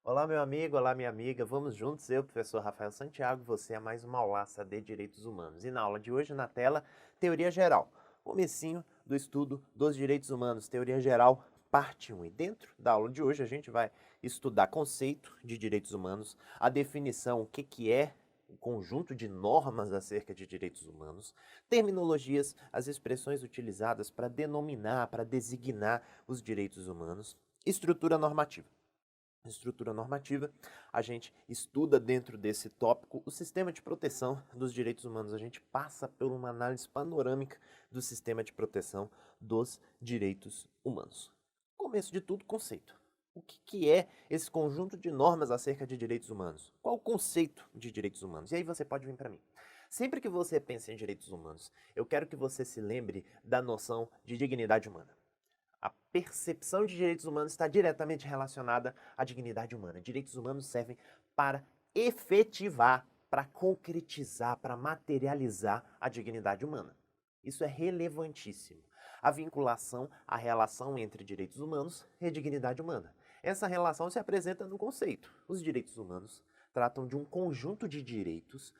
Olá, meu amigo, olá, minha amiga. Vamos juntos, eu, professor Rafael Santiago, você a mais uma aulaça de Direitos Humanos. E na aula de hoje, na tela, Teoria Geral. Comecinho do estudo dos direitos humanos, Teoria Geral, parte 1. E dentro da aula de hoje, a gente vai estudar conceito de direitos humanos, a definição, o que é o conjunto de normas acerca de direitos humanos, terminologias, as expressões utilizadas para denominar, para designar os direitos humanos, estrutura normativa. Estrutura normativa, a gente estuda dentro desse tópico o sistema de proteção dos direitos humanos. A gente passa por uma análise panorâmica do sistema de proteção dos direitos humanos. Começo de tudo, conceito. O que é esse conjunto de normas acerca de direitos humanos? Qual o conceito de direitos humanos? E aí você pode vir para mim. Sempre que você pensa em direitos humanos, eu quero que você se lembre da noção de dignidade humana. A percepção de direitos humanos está diretamente relacionada à dignidade humana. Direitos humanos servem para efetivar, para concretizar, para materializar a dignidade humana. Isso é relevantíssimo. A vinculação, a relação entre direitos humanos e dignidade humana. Essa relação se apresenta no conceito. Os direitos humanos tratam de um conjunto de direitos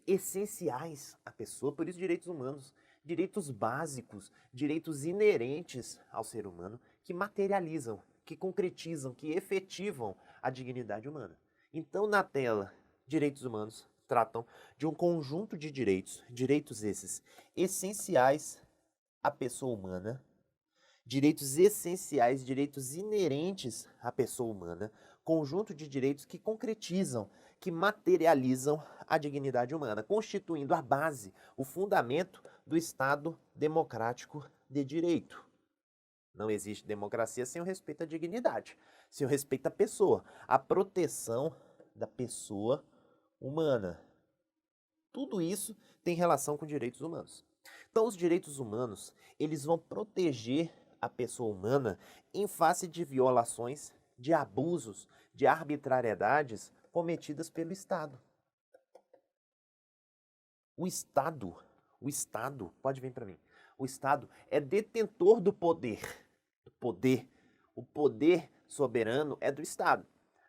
essenciais à pessoa, por isso direitos humanos, direitos básicos, direitos inerentes ao ser humano, que materializam, que concretizam, que efetivam a dignidade humana. Então, na tela, direitos humanos tratam de um conjunto de direitos, direitos esses essenciais à pessoa humana, direitos essenciais, direitos inerentes à pessoa humana, conjunto de direitos que concretizam, que materializam a dignidade humana, constituindo a base, o fundamento do Estado democrático de direito. Não existe democracia sem o respeito à dignidade, sem o respeito à pessoa, a proteção da pessoa humana. Tudo isso tem relação com direitos humanos. Então, os direitos humanos, eles vão proteger a pessoa humana em face de violações, de abusos, de arbitrariedades cometidas pelo Estado. O Estado, pode vir para mim. O Estado é detentor do poder. O poder soberano é do Estado.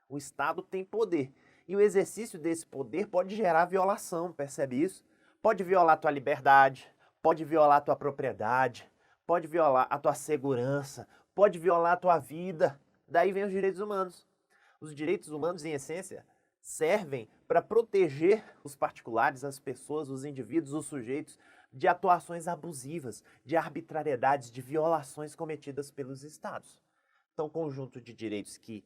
O Estado tem poder. E o exercício desse poder pode gerar violação, percebe isso? Pode violar a tua liberdade, pode violar a tua propriedade, pode violar a tua segurança, pode violar a tua vida. Daí vem os direitos humanos. Os direitos humanos, em essência, servem para proteger os particulares, as pessoas, os indivíduos, os sujeitos de atuações abusivas, de arbitrariedades, de violações cometidas pelos estados. Então, conjunto de direitos que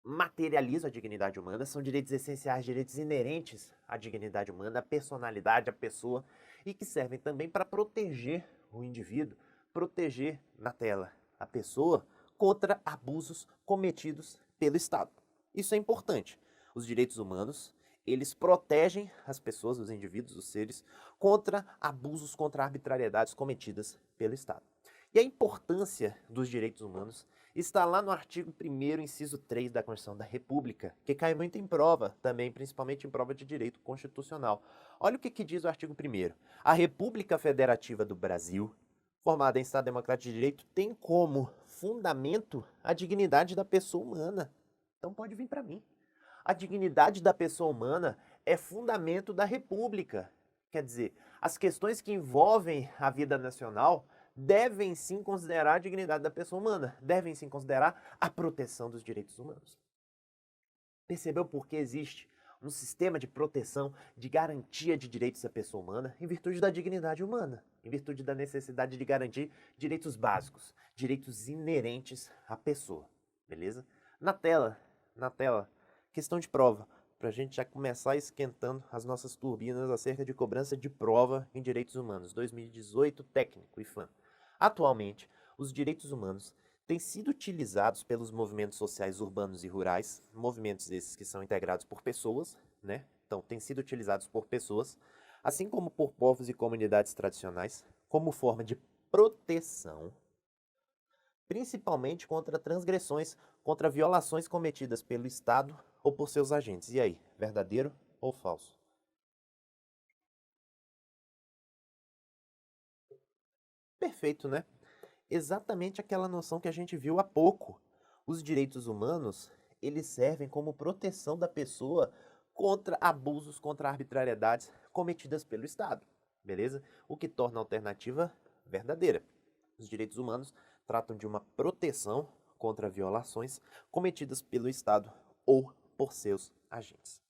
materializam a dignidade humana, são direitos essenciais, direitos inerentes à dignidade humana, à personalidade, à pessoa, e que servem também para proteger o indivíduo, proteger na tela a pessoa contra abusos cometidos pelo Estado. Isso é importante. Os direitos humanos, eles protegem as pessoas, os indivíduos, os seres, contra abusos, contra arbitrariedades cometidas pelo Estado. E a importância dos direitos humanos está lá no artigo 1º, inciso 3 da Constituição da República, que cai muito em prova também, principalmente em prova de direito constitucional. Olha o que diz o artigo 1º. A República Federativa do Brasil, formada em Estado Democrático de Direito, tem como fundamento a dignidade da pessoa humana. Então pode vir para mim. A dignidade da pessoa humana é fundamento da República. Quer dizer, as questões que envolvem a vida nacional devem sim considerar a dignidade da pessoa humana, devem sim considerar a proteção dos direitos humanos. Percebeu por que existe um sistema de proteção, de garantia de direitos da pessoa humana em virtude da dignidade humana, em virtude da necessidade de garantir direitos básicos, direitos inerentes à pessoa, beleza? Na tela, questão de prova, para a gente já começar esquentando as nossas turbinas acerca de cobrança de prova em direitos humanos, 2018, técnico, IFAM. Atualmente, os direitos humanos têm sido utilizados pelos movimentos sociais urbanos e rurais, movimentos esses que são integrados por pessoas, né? Então, têm sido utilizados por pessoas, assim como por povos e comunidades tradicionais, como forma de proteção, principalmente contra transgressões, contra violações cometidas pelo Estado ou por seus agentes. E aí, verdadeiro ou falso? Perfeito, né? Exatamente aquela noção que a gente viu há pouco. Os direitos humanos, eles servem como proteção da pessoa contra abusos, contra arbitrariedades cometidas pelo Estado, beleza? O que torna a alternativa verdadeira. Os direitos humanos tratam de uma proteção contra violações cometidas pelo Estado ou por seus agentes.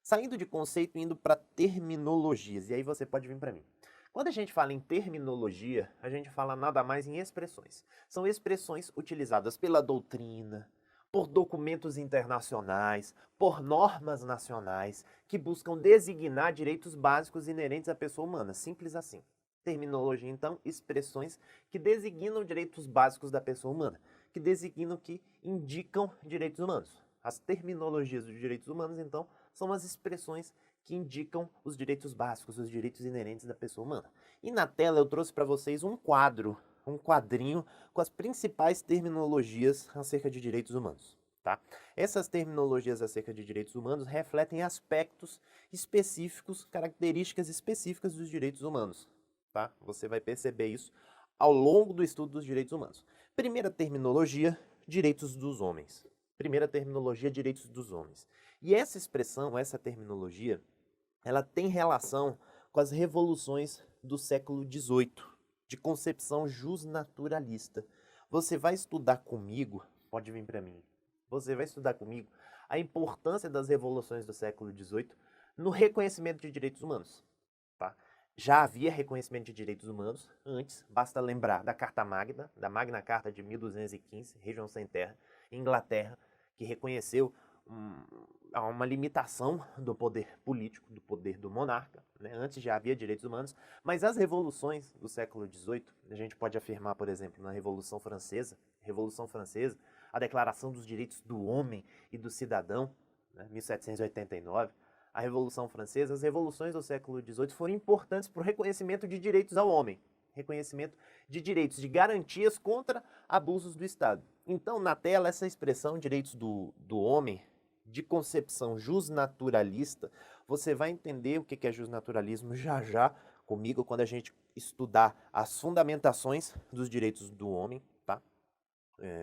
Saindo de conceito e indo para terminologias, e aí você pode vir para mim. Quando a gente fala em terminologia, a gente fala nada mais em expressões. São expressões utilizadas pela doutrina, por documentos internacionais, por normas nacionais, que buscam designar direitos básicos inerentes à pessoa humana, simples assim. Terminologia, então, expressões que designam direitos básicos da pessoa humana, que designam, que indicam direitos humanos. As terminologias dos direitos humanos, então, são as expressões que indicam os direitos básicos, os direitos inerentes da pessoa humana. E na tela eu trouxe para vocês um quadrinho com as principais terminologias acerca de direitos humanos. Tá? Essas terminologias acerca de direitos humanos refletem aspectos específicos, características específicas dos direitos humanos. Tá? Você vai perceber isso ao longo do estudo dos direitos humanos. Primeira terminologia, direitos dos homens. Primeira terminologia, direitos dos homens. E essa expressão, essa terminologia, ela tem relação com as revoluções do século XVIII, de concepção justnaturalista. Você vai estudar comigo, pode vir para mim, você vai estudar comigo a importância das revoluções do século XVIII no reconhecimento de direitos humanos. Tá? Já havia reconhecimento de direitos humanos antes, basta lembrar da Carta Magna, da Magna Carta de 1215, Região Sem Terra, Inglaterra, que reconheceu uma limitação do poder político, do poder do monarca. Né? Antes já havia direitos humanos, mas as revoluções do século XVIII, a gente pode afirmar, por exemplo, na Revolução Francesa, a Declaração dos Direitos do Homem e do Cidadão, né? 1789, a Revolução Francesa, as revoluções do século XVIII foram importantes para o reconhecimento de direitos ao homem, reconhecimento de direitos, de garantias contra abusos do Estado. Então, na tela, essa expressão direitos do homem, de concepção justnaturalista, você vai entender o que é justnaturalismo já comigo, quando a gente estudar as fundamentações dos direitos do homem, tá?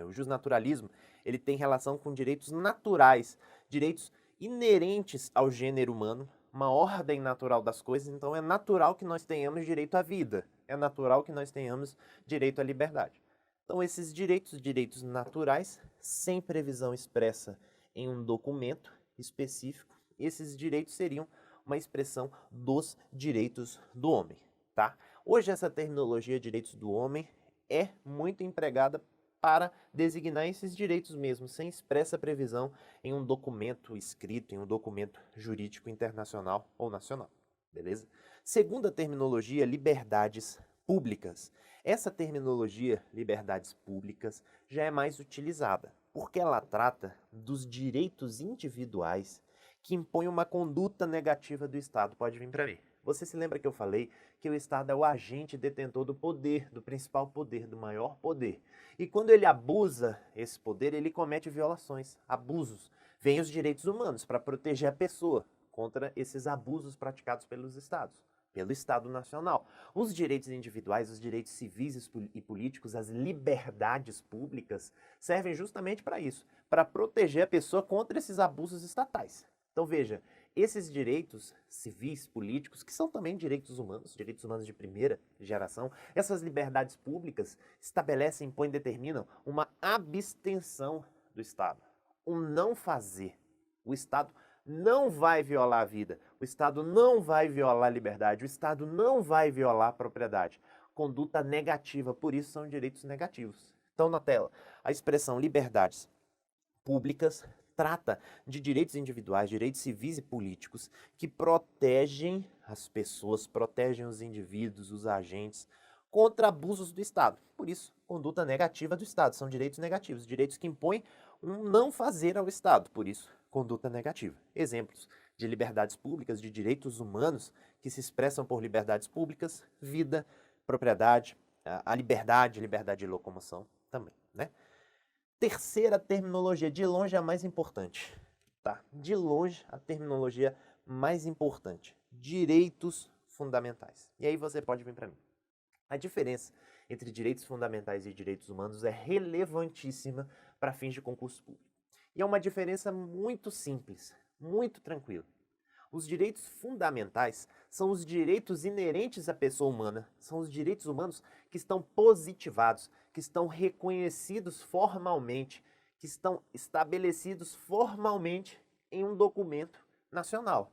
O justnaturalismo, ele tem relação com direitos naturais, direitos inerentes ao gênero humano, uma ordem natural das coisas, então é natural que nós tenhamos direito à vida, é natural que nós tenhamos direito à liberdade. Então esses direitos naturais, sem previsão expressa em um documento específico, esses direitos seriam uma expressão dos direitos do homem, tá? Hoje essa terminologia direitos do homem é muito empregada para designar esses direitos mesmo, sem expressa previsão em um documento escrito, em um documento jurídico internacional ou nacional, beleza? Segunda terminologia, liberdades públicas. Essa terminologia, liberdades públicas, já é mais utilizada, porque ela trata dos direitos individuais que impõem uma conduta negativa do Estado. Pode vir para mim. Você se lembra que eu falei que o Estado é o agente detentor do poder, do principal poder, do maior poder. E quando ele abusa esse poder, ele comete violações, abusos. Vêm os direitos humanos para proteger a pessoa contra esses abusos praticados pelos Estados, pelo Estado Nacional. Os direitos individuais, os direitos civis e políticos, as liberdades públicas, servem justamente para isso, para proteger a pessoa contra esses abusos estatais. Então veja, esses direitos civis, políticos, que são também direitos humanos de primeira geração, essas liberdades públicas estabelecem, impõem, determinam uma abstenção do Estado, um não fazer. O Estado não vai violar a vida, o Estado não vai violar a liberdade, o Estado não vai violar a propriedade. Conduta negativa, por isso são direitos negativos. Então na tela, a expressão liberdades públicas trata de direitos individuais, direitos civis e políticos que protegem as pessoas, protegem os indivíduos, os agentes contra abusos do Estado. Por isso, conduta negativa do Estado, são direitos negativos, direitos que impõem um não fazer ao Estado, por isso, conduta negativa. Exemplos de liberdades públicas, de direitos humanos que se expressam por liberdades públicas, vida, propriedade, a liberdade de locomoção também, né? Terceira terminologia, de longe a mais importante, tá? De longe a terminologia mais importante, direitos fundamentais. E aí você pode vir para mim. A diferença entre direitos fundamentais e direitos humanos é relevantíssima para fins de concurso público. E é uma diferença muito simples, muito tranquila. Os direitos fundamentais são os direitos inerentes à pessoa humana, são os direitos humanos que estão positivados, que estão reconhecidos formalmente, que estão estabelecidos formalmente em um documento nacional,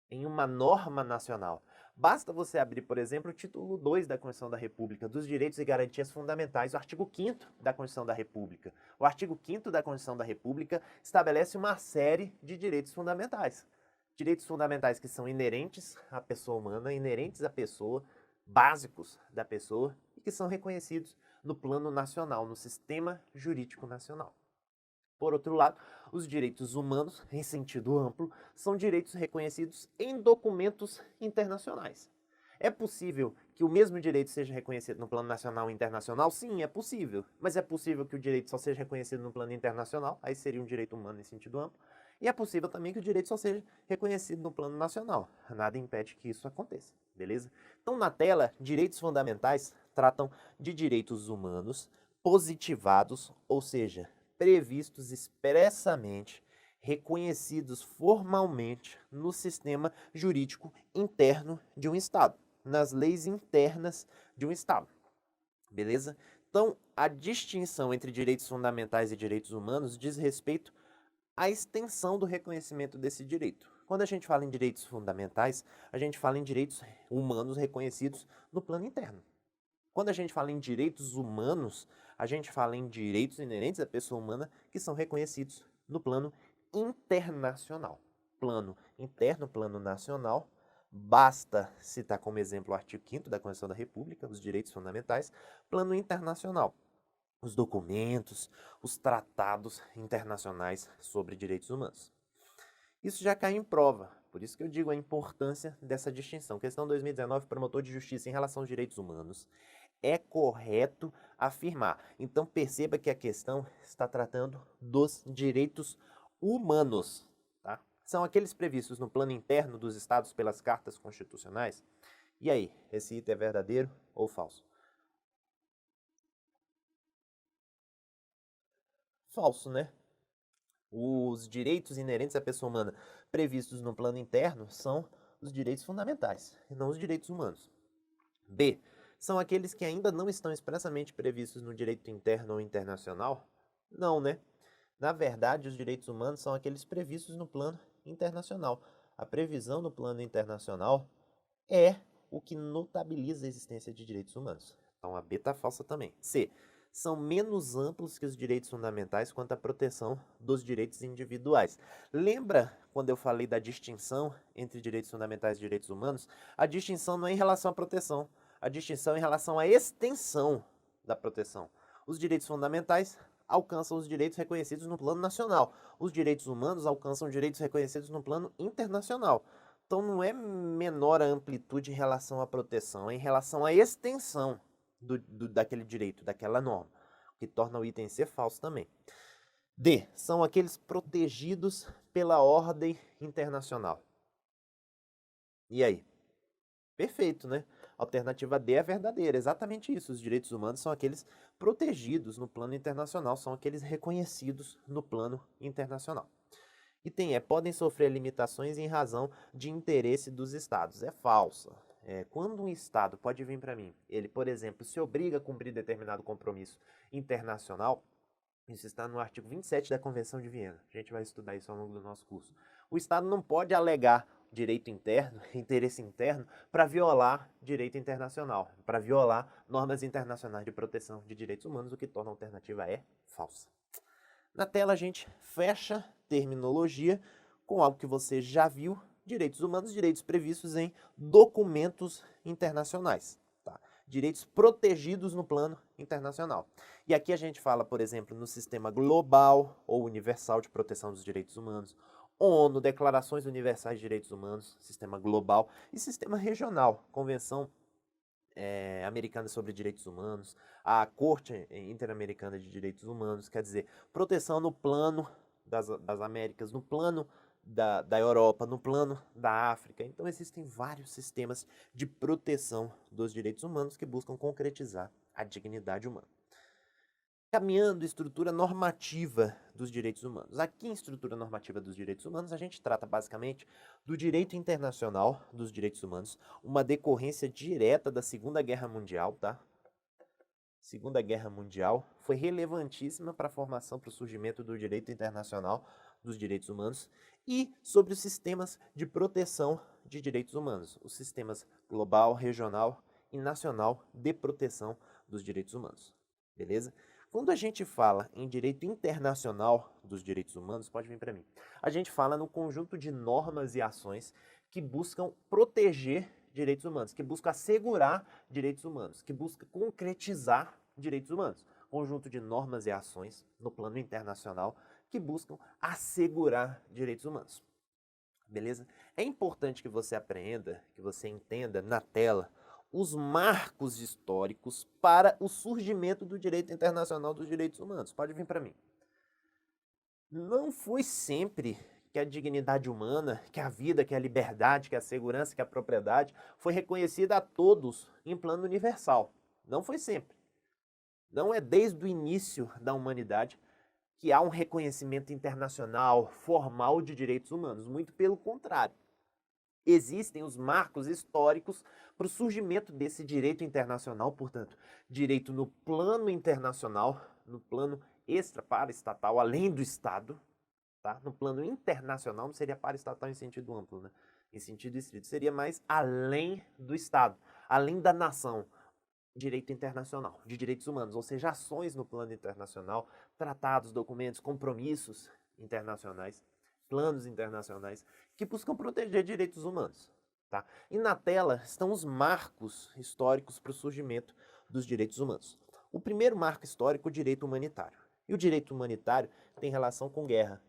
em uma norma nacional. Basta você abrir, por exemplo, o título 2 da Constituição da República, dos Direitos e Garantias Fundamentais, o artigo 5º da Constituição da República. O artigo 5º da Constituição da República estabelece uma série de direitos fundamentais. Direitos fundamentais que são inerentes à pessoa humana, inerentes à pessoa, básicos da pessoa e que são reconhecidos no plano nacional, no sistema jurídico nacional. Por outro lado, os direitos humanos, em sentido amplo, são direitos reconhecidos em documentos internacionais. É possível que o mesmo direito seja reconhecido no plano nacional e internacional? Sim, é possível. Mas é possível que o direito só seja reconhecido no plano internacional, aí seria um direito humano em sentido amplo. E é possível também que o direito só seja reconhecido no plano nacional. Nada impede que isso aconteça, beleza? Então, na tela, direitos fundamentais tratam de direitos humanos positivados, ou seja, previstos expressamente, reconhecidos formalmente no sistema jurídico interno de um Estado, nas leis internas de um Estado. Beleza? Então, a distinção entre direitos fundamentais e direitos humanos diz respeito à extensão do reconhecimento desse direito. Quando a gente fala em direitos fundamentais, a gente fala em direitos humanos reconhecidos no plano interno. Quando a gente fala em direitos humanos, a gente fala em direitos inerentes à pessoa humana que são reconhecidos no plano internacional. Plano interno, plano nacional. Basta citar como exemplo o artigo 5º da Constituição da República, os direitos fundamentais. Plano internacional, os documentos, os tratados internacionais sobre direitos humanos. Isso já cai em prova, por isso que eu digo a importância dessa distinção. Questão 2019, promotor de justiça em relação aos direitos humanos. É correto afirmar. Então perceba que a questão está tratando dos direitos humanos, tá? São aqueles previstos no plano interno dos estados pelas cartas constitucionais. E aí, esse item é verdadeiro ou falso? Falso, né? Os direitos inerentes à pessoa humana previstos no plano interno são os direitos fundamentais e não os direitos humanos. B. São aqueles que ainda não estão expressamente previstos no direito interno ou internacional? Não, né? Na verdade, os direitos humanos são aqueles previstos no plano internacional. A previsão no plano internacional é o que notabiliza a existência de direitos humanos. Então a B está falsa também. C. São menos amplos que os direitos fundamentais quanto à proteção dos direitos individuais. Lembra quando eu falei da distinção entre direitos fundamentais e direitos humanos? A distinção não é em relação à proteção, a distinção é em relação à extensão da proteção. Os direitos fundamentais alcançam os direitos reconhecidos no plano nacional. Os direitos humanos alcançam direitos reconhecidos no plano internacional. Então não é menor a amplitude em relação à proteção, é em relação à extensão daquele direito, daquela norma, o que torna o item C falso também. D. São aqueles protegidos pela ordem internacional. E aí? Perfeito, né? Alternativa D é verdadeira, exatamente isso. Os direitos humanos são aqueles protegidos no plano internacional, são aqueles reconhecidos no plano internacional. Item E. Podem sofrer limitações em razão de interesse dos estados. É falsa. Quando um estado pode vir para mim, ele, por exemplo, se obriga a cumprir determinado compromisso internacional, isso está no artigo 27 da Convenção de Viena. A gente vai estudar isso ao longo do nosso curso. O estado não pode alegar direito interno, interesse interno, para violar direito internacional, para violar normas internacionais de proteção de direitos humanos, o que torna a alternativa E falsa. Na tela a gente fecha terminologia com algo que você já viu, direitos humanos, direitos previstos em documentos internacionais, tá? Direitos protegidos no plano internacional. E aqui a gente fala, por exemplo, no sistema global ou universal de proteção dos direitos humanos, ONU, Declarações Universais de Direitos Humanos, sistema global e sistema regional, Convenção Americana sobre Direitos Humanos, a Corte Interamericana de Direitos Humanos, quer dizer, proteção no plano das Américas, no plano da Europa, no plano da África. Então existem vários sistemas de proteção dos direitos humanos que buscam concretizar a dignidade humana. Caminhando estrutura normativa dos direitos humanos. Aqui em estrutura normativa dos direitos humanos, a gente trata basicamente do direito internacional dos direitos humanos, uma decorrência direta da Segunda Guerra Mundial, tá? Segunda Guerra Mundial foi relevantíssima para a formação, para o surgimento do direito internacional dos direitos humanos e sobre os sistemas de proteção de direitos humanos, os sistemas global, regional e nacional de proteção dos direitos humanos, beleza? Quando a gente fala em direito internacional dos direitos humanos, pode vir para mim, a gente fala no conjunto de normas e ações que buscam proteger direitos humanos, que buscam assegurar direitos humanos, que buscam concretizar direitos humanos. Conjunto de normas e ações no plano internacional que buscam assegurar direitos humanos. Beleza? É importante que você aprenda, que você entenda na tela os marcos históricos para o surgimento do direito internacional dos direitos humanos. Pode vir para mim. Não foi sempre que a dignidade humana, que a vida, que a liberdade, que a segurança, que a propriedade foi reconhecida a todos em plano universal. Não foi sempre. Não é desde o início da humanidade que há um reconhecimento internacional formal de direitos humanos. Muito pelo contrário. Existem os marcos históricos para o surgimento desse direito internacional, portanto, direito no plano internacional, no plano extra-paraestatal, além do Estado, tá? No plano internacional não seria paraestatal em sentido amplo, né? Em sentido estrito, seria mais além do Estado, além da nação. Direito internacional, de direitos humanos, ou seja, ações no plano internacional, tratados, documentos, compromissos internacionais, planos internacionais que buscam proteger direitos humanos. Tá? E na tela estão os marcos históricos para o surgimento dos direitos humanos. O primeiro marco histórico, o direito humanitário. E o direito humanitário tem relação com guerra.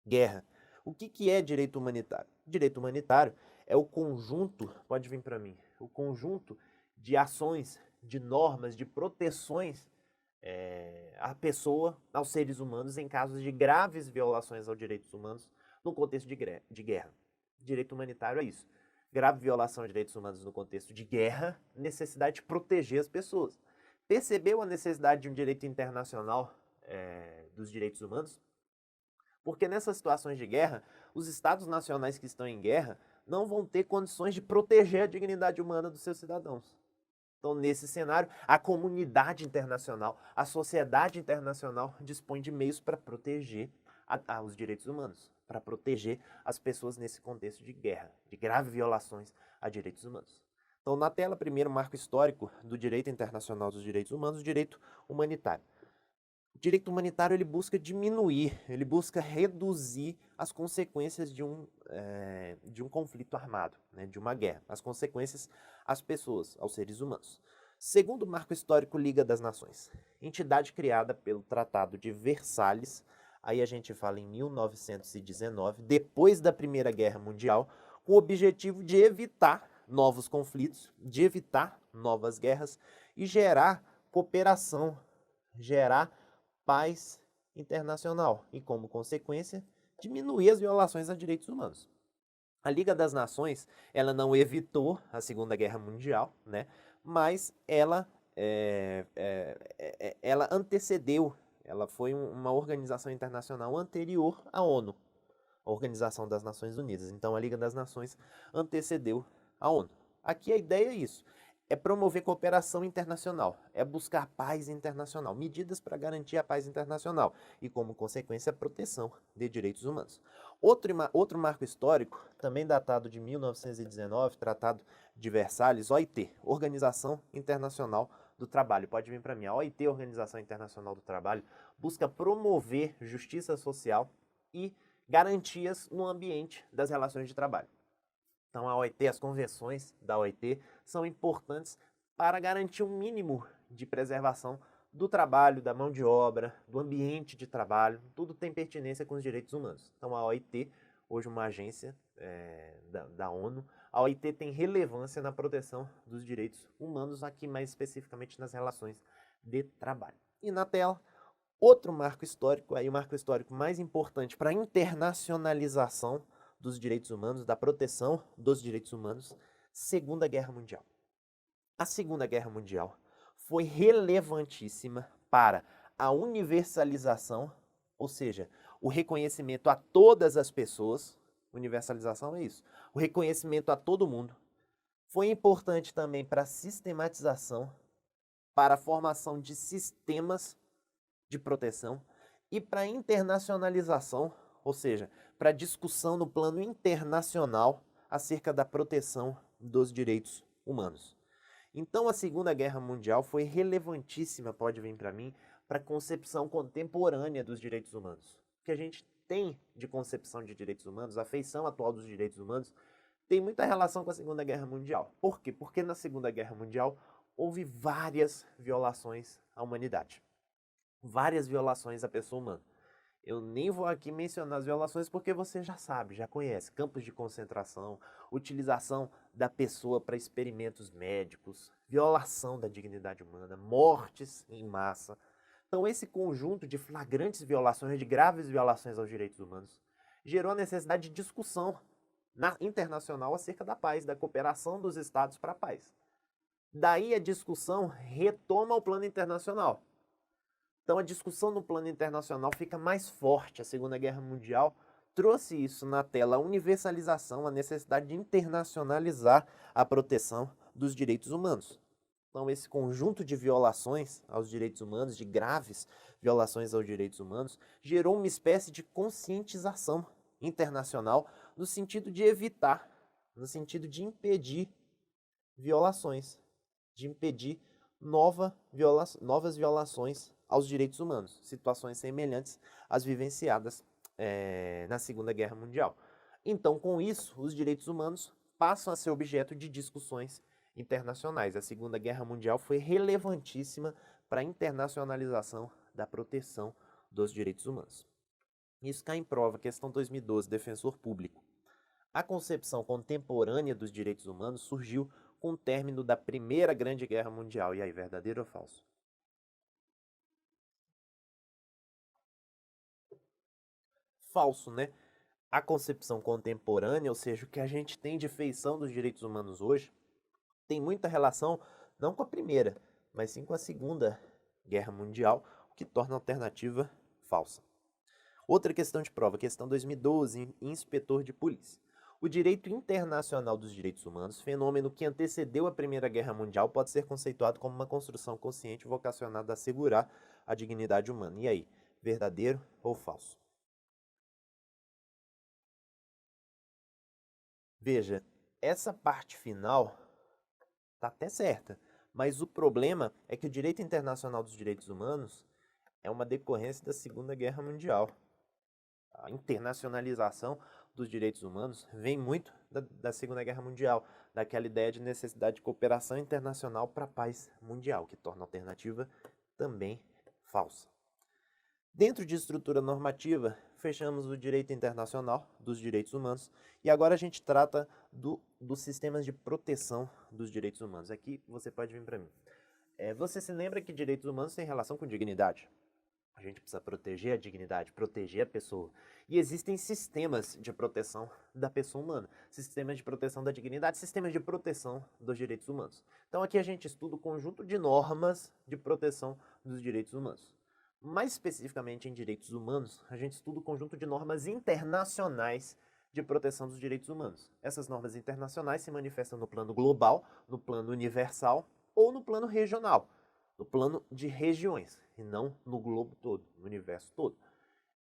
Guerra. O que é direito humanitário? Direito humanitário é o conjunto, pode vir para mim, o conjunto de ações, de normas, de proteções à pessoa, aos seres humanos, em casos de graves violações aos direitos humanos no contexto de guerra. Direito humanitário é isso. Grave violação de direitos humanos no contexto de guerra, necessidade de proteger as pessoas. Percebeu a necessidade de um direito internacional dos direitos humanos? Porque nessas situações de guerra, os estados nacionais que estão em guerra não vão ter condições de proteger a dignidade humana dos seus cidadãos. Então, nesse cenário, a comunidade internacional, a sociedade internacional dispõe de meios para proteger os direitos humanos, para proteger as pessoas nesse contexto de guerra, de graves violações a direitos humanos. Então, na tela, primeiro marco histórico do direito internacional dos direitos humanos, o direito humanitário. O direito humanitário ele busca diminuir, ele busca reduzir as consequências de um conflito armado, né, de uma guerra, as consequências às pessoas, aos seres humanos. Segundo marco histórico, Liga das Nações, entidade criada pelo Tratado de Versalhes, aí a gente fala em 1919, depois da Primeira Guerra Mundial, com o objetivo de evitar novos conflitos, de evitar novas guerras e gerar cooperação, gerar paz internacional e, como consequência, diminuir as violações a direitos humanos. A Liga das Nações, ela não evitou a Segunda Guerra Mundial, né? Mas ela antecedeu, ela foi uma organização internacional anterior à ONU, a Organização das Nações Unidas. Então, a Liga das Nações antecedeu a ONU. Aqui a ideia é isso. É promover cooperação internacional, é buscar paz internacional, medidas para garantir a paz internacional e, como consequência, a proteção de direitos humanos. Outro marco histórico, também datado de 1919, Tratado de Versalhes, OIT, Organização Internacional do Trabalho. Pode vir para mim. A OIT, Organização Internacional do Trabalho, busca promover justiça social e garantias no ambiente das relações de trabalho. Então, a OIT, as convenções da OIT são importantes para garantir um mínimo de preservação do trabalho, da mão de obra, do ambiente de trabalho, tudo tem pertinência com os direitos humanos. Então, a OIT, hoje uma agência da ONU, a OIT tem relevância na proteção dos direitos humanos, aqui mais especificamente nas relações de trabalho. E na tela, outro marco histórico, aí o marco histórico mais importante para a internacionalização dos direitos humanos, da proteção dos direitos humanos, Segunda Guerra Mundial. A Segunda Guerra Mundial foi relevantíssima para a universalização, ou seja, o reconhecimento a todas as pessoas. Universalização é isso. O reconhecimento a todo mundo. Foi importante também para a sistematização, para a formação de sistemas de proteção e para a internacionalização, ou seja, para a discussão no plano internacional acerca da proteção dos direitos humanos. Então a Segunda Guerra Mundial foi relevantíssima, pode vir para mim, para a concepção contemporânea dos direitos humanos. O que a gente tem de concepção de direitos humanos, a feição atual dos direitos humanos, tem muita relação com a Segunda Guerra Mundial. Por quê? Porque na Segunda Guerra Mundial houve várias violações à humanidade. Várias violações à pessoa humana. Eu nem vou aqui mencionar as violações porque você já sabe, já conhece. Campos de concentração, utilização da pessoa para experimentos médicos, violação da dignidade humana, mortes em massa. Então esse conjunto de flagrantes violações, de graves violações aos direitos humanos, gerou a necessidade de discussão internacional acerca da paz, da cooperação dos estados para a paz. Daí a discussão retoma ao plano internacional. Então a discussão no plano internacional fica mais forte. A Segunda Guerra Mundial trouxe isso na tela, a universalização, a necessidade de internacionalizar a proteção dos direitos humanos. Então esse conjunto de violações aos direitos humanos, de graves violações aos direitos humanos, gerou uma espécie de conscientização internacional no sentido de evitar, no sentido de impedir violações, de impedir novas violações aos direitos humanos, situações semelhantes às vivenciadas na Segunda Guerra Mundial. Então, com isso, os direitos humanos passam a ser objeto de discussões internacionais. A Segunda Guerra Mundial foi relevantíssima para a internacionalização da proteção dos direitos humanos. Isso cai em prova, questão 2012, defensor público. A concepção contemporânea dos direitos humanos surgiu com o término da Primeira Grande Guerra Mundial. E aí, verdadeiro ou falso? Falso, né? A concepção contemporânea, ou seja, o que a gente tem de feição dos direitos humanos hoje, tem muita relação não com a Primeira, mas sim com a Segunda Guerra Mundial, o que torna a alternativa falsa. Outra questão de prova, questão 2012, inspetor de polícia. O direito internacional dos direitos humanos, fenômeno que antecedeu a Primeira Guerra Mundial, pode ser conceituado como uma construção consciente vocacionada a assegurar a dignidade humana. E aí, verdadeiro ou falso? Veja, essa parte final está até certa, mas o problema é que o direito internacional dos direitos humanos é uma decorrência da Segunda Guerra Mundial. A internacionalização dos direitos humanos vem muito da Segunda Guerra Mundial, daquela ideia de necessidade de cooperação internacional para a paz mundial, que torna a alternativa também falsa. Dentro de estrutura normativa, fechamos o direito internacional dos direitos humanos e agora a gente trata dos sistemas de proteção dos direitos humanos. Aqui você pode vir para mim. Você se lembra que direitos humanos têm relação com dignidade? A gente precisa proteger a dignidade, proteger a pessoa. E existem sistemas de proteção da pessoa humana, sistemas de proteção da dignidade, sistemas de proteção dos direitos humanos. Então aqui a gente estuda o conjunto de normas de proteção dos direitos humanos. Mais especificamente em direitos humanos, a gente estuda o conjunto de normas internacionais de proteção dos direitos humanos. Essas normas internacionais se manifestam no plano global, no plano universal ou no plano regional, no plano de regiões, e não no globo todo, no universo todo.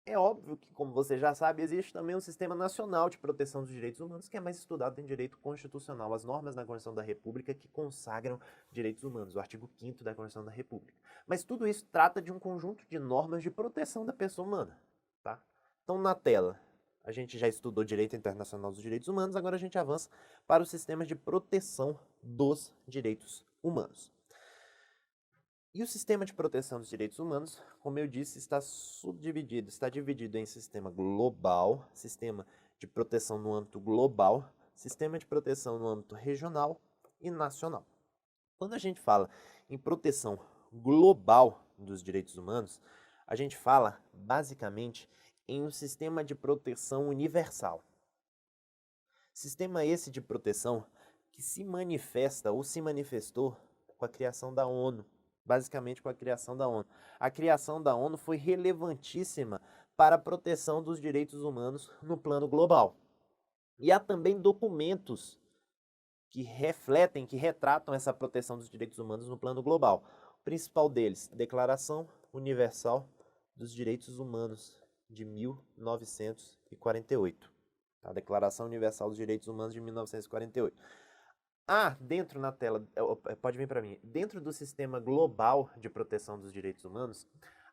É óbvio que, como você já sabe, existe também um sistema nacional de proteção dos direitos humanos, que é mais estudado em direito constitucional, as normas da Constituição da República que consagram direitos humanos, o artigo 5º da Constituição da República. Mas tudo isso trata de um conjunto de normas de proteção da pessoa humana, tá? Então, na tela, a gente já estudou direito internacional dos direitos humanos, agora a gente avança para o sistema de proteção dos direitos humanos. E o sistema de proteção dos direitos humanos, como eu disse, está dividido em sistema global, sistema de proteção no âmbito global, sistema de proteção no âmbito regional e nacional. Quando a gente fala em proteção global dos direitos humanos, a gente fala basicamente em um sistema de proteção universal. Sistema esse de proteção que se manifesta ou se manifestou com a criação da ONU. basicamente com a criação da ONU. A criação da ONU foi relevantíssima para a proteção dos direitos humanos no plano global. E há também documentos que refletem, que retratam essa proteção dos direitos humanos no plano global. O principal deles, Declaração Universal dos Direitos Humanos de 1948. A Declaração Universal dos Direitos Humanos de 1948. Dentro na tela, pode vir para mim, dentro do sistema global de proteção dos direitos humanos,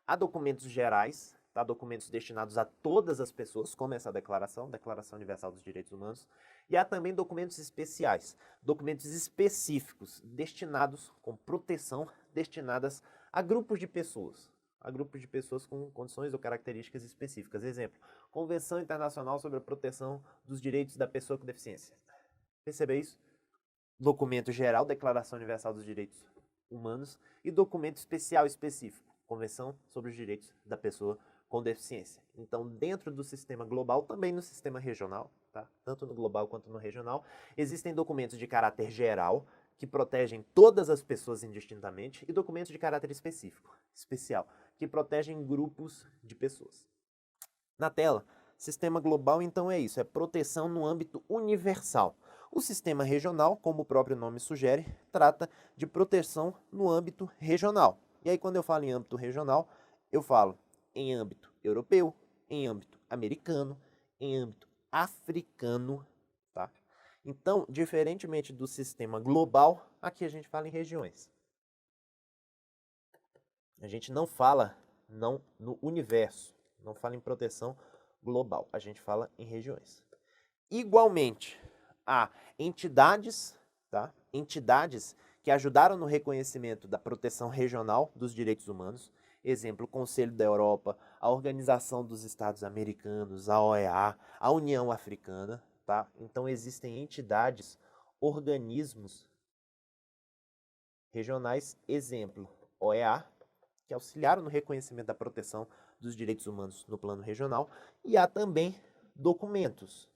há documentos gerais, tá? Documentos destinados a todas as pessoas, como essa Declaração Universal dos Direitos Humanos, e há também documentos especiais, documentos específicos, destinados, com proteção, destinadas a grupos de pessoas com condições ou características específicas. Exemplo, Convenção Internacional sobre a Proteção dos Direitos da Pessoa com Deficiência. Percebeu isso? Documento geral, Declaração Universal dos Direitos Humanos, e documento especial específico, Convenção sobre os Direitos da Pessoa com Deficiência. Então, dentro do sistema global, também no sistema regional, tá? Tanto no global quanto no regional, existem documentos de caráter geral, que protegem todas as pessoas indistintamente, e documentos de caráter específico, especial, que protegem grupos de pessoas. Na tela, sistema global, então, é isso, é proteção no âmbito universal. O sistema regional, como o próprio nome sugere, trata de proteção no âmbito regional. E aí, quando eu falo em âmbito regional, eu falo em âmbito europeu, em âmbito americano, em âmbito africano, tá? Então, diferentemente do sistema global, aqui a gente fala em regiões. A gente não fala no universo, não fala em proteção global, a gente fala em regiões. Igualmente, há entidades, tá? Entidades que ajudaram no reconhecimento da proteção regional dos direitos humanos, exemplo, o Conselho da Europa, a Organização dos Estados Americanos, a OEA, a União Africana, tá? Então existem entidades, organismos regionais, exemplo, OEA, que auxiliaram no reconhecimento da proteção dos direitos humanos no plano regional, e há também documentos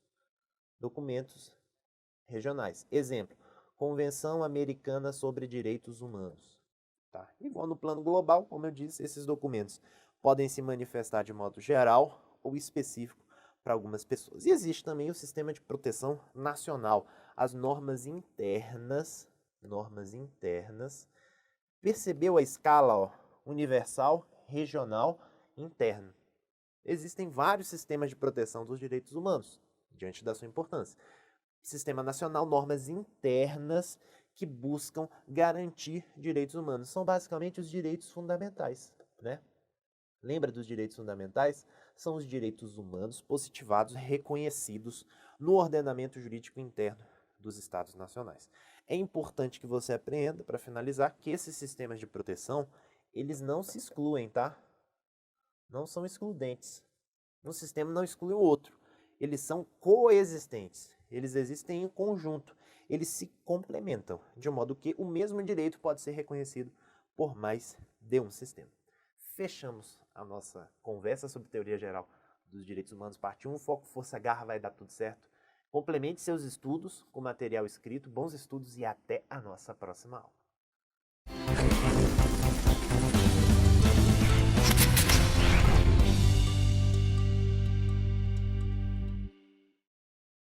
regionais. Exemplo, Convenção Americana sobre Direitos Humanos. Tá? Igual no plano global, como eu disse, esses documentos podem se manifestar de modo geral ou específico para algumas pessoas. E existe também o sistema de proteção nacional, as normas internas. Percebeu a escala, ó, universal, regional, interno. Existem vários sistemas de proteção dos direitos humanos, diante da sua importância. Sistema nacional, normas internas que buscam garantir direitos humanos. São basicamente os direitos fundamentais, né? Lembra dos direitos fundamentais? São os direitos humanos positivados, reconhecidos no ordenamento jurídico interno dos Estados nacionais. É importante que você apreenda, para finalizar, que esses sistemas de proteção, eles não se excluem, tá? Não são excludentes. Um sistema não exclui o outro. Eles são coexistentes. Eles existem em conjunto. Eles se complementam, de modo que o mesmo direito pode ser reconhecido por mais de um sistema. Fechamos a nossa conversa sobre teoria geral dos direitos humanos, parte 1, foco, força, garra, vai dar tudo certo. Complemente seus estudos com material escrito, bons estudos e até a nossa próxima aula.